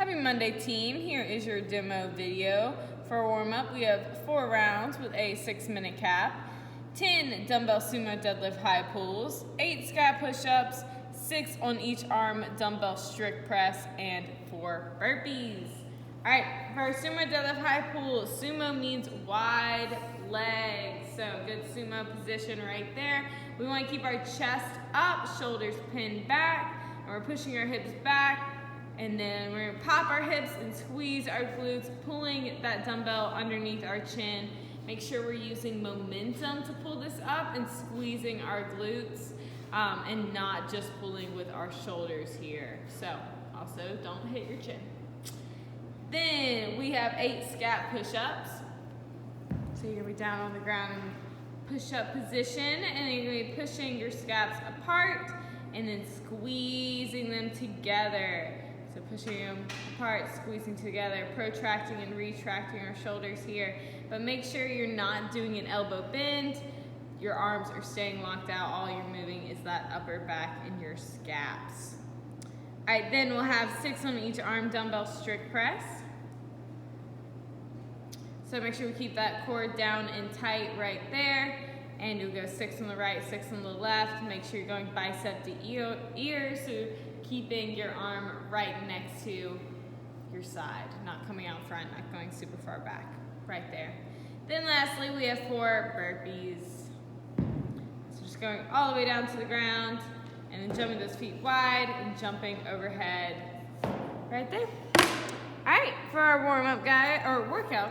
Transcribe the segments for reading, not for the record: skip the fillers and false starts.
Happy Monday, team. Here is your demo video. For warm-up, we have 4 rounds with a 6-minute cap, 10 dumbbell sumo deadlift high pulls, 8 scat push-ups, 6 on each arm dumbbell strict press, and 4 burpees. All right, for our sumo deadlift high pull, sumo means wide legs. So good sumo position right there. We want to keep our chest up, shoulders pinned back, and we're pushing our hips back. And then we're gonna pop our hips and squeeze our glutes, pulling that dumbbell underneath our chin. Make sure we're using momentum to pull this up and squeezing our glutes, and not just pulling with our shoulders here. So also don't hit your chin. Then we have 8 scat push-ups. So you're gonna be down on the ground in push-up position, and you're gonna be pushing your scaps apart and then squeezing them together. So pushing them apart, squeezing together, protracting and retracting our shoulders here. But make sure you're not doing an elbow bend. Your arms are staying locked out. All you're moving is that upper back and your scaps. All right, then we'll have 6 on each arm dumbbell strict press. So make sure we keep that core down and tight right there. And you'll go 6 on the right, 6 on the left. Make sure you're going bicep to ear, so keeping your arm right next to your side, not coming out front, not going super far back, right there. Then lastly, we have 4 burpees. So just going all the way down to the ground, and then jumping those feet wide and jumping overhead, right there. All right, for our warm-up workout,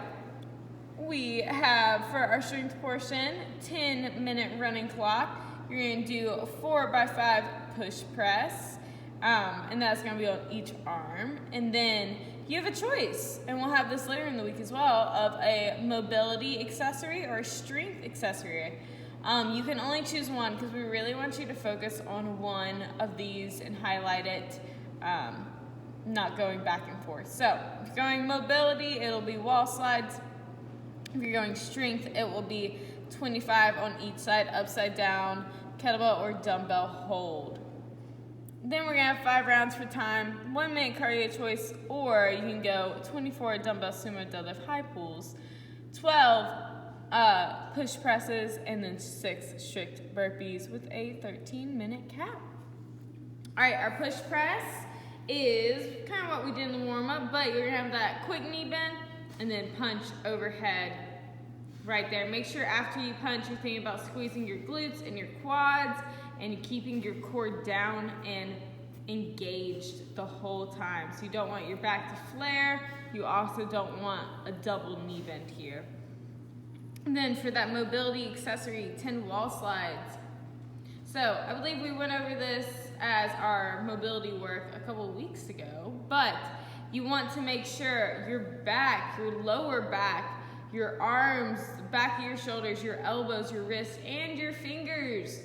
we have, for our strength portion, 10-minute running clock. You're gonna do a 4x5 push press, and that's gonna be on each arm. And then you have a choice, and we'll have this later in the week as well, of a mobility accessory or a strength accessory. You can only choose one because we really want you to focus on one of these and highlight it, not going back and forth. So if you're going mobility, it'll be wall slides. If you're going strength, it will be 25 on each side, upside down, kettlebell or dumbbell hold. Then we're gonna have 5 rounds for time, 1-minute cardio choice, or you can go 24 dumbbell sumo deadlift high pulls, 12 push presses, and then 6 strict burpees with a 13-minute cap. All right, our push press is kind of what we did in the warm-up, but you're gonna have that quick knee bend and then punch overhead right there. Make sure after you punch, you're thinking about squeezing your glutes and your quads and keeping your core down and engaged the whole time. So you don't want your back to flare. You also don't want a double knee bend here. And then for that mobility accessory, 10 wall slides. So I believe we went over this as our mobility work a couple of weeks ago, but you want to make sure your back, your lower back, your arms, the back of your shoulders, your elbows, your wrists, and your fingers,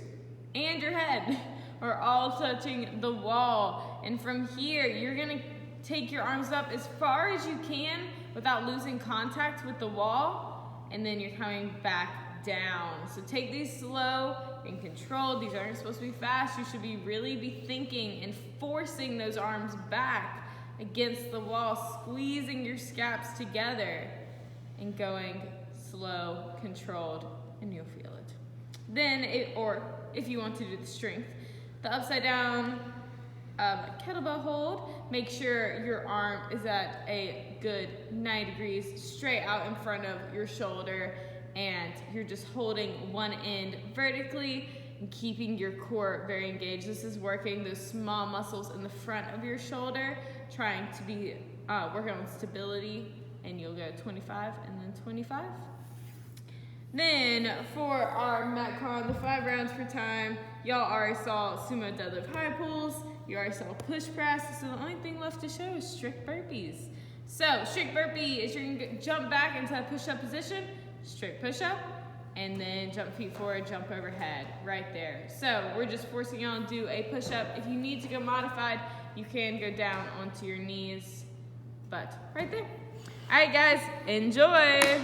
and your head are all touching the wall. And from here, you're gonna take your arms up as far as you can without losing contact with the wall, and then you're coming back down. So take these slow and controlled. These aren't supposed to be fast. You should really be thinking and forcing those arms back against the wall, squeezing your scaps together and going slow, controlled, and you'll feel it. Then, or if you want to do the strength, the upside down kettlebell hold, make sure your arm is at a good 90 degrees straight out in front of your shoulder, and you're just holding one end vertically and keeping your core very engaged. This is working those small muscles in the front of your shoulder, trying to be working on stability, and you'll go 25 and then 25. Then for our Metcon, the 5 rounds per time, y'all already saw sumo deadlift high pulls, you already saw push press, so the only thing left to show is strict burpees. So strict burpee is you're gonna jump back into that push-up position, strict push-up, and then jump feet forward, jump overhead, right there. So we're just forcing y'all to do a push-up. If you need to go modified, you can go down onto your knees, but right there. All right, guys, enjoy.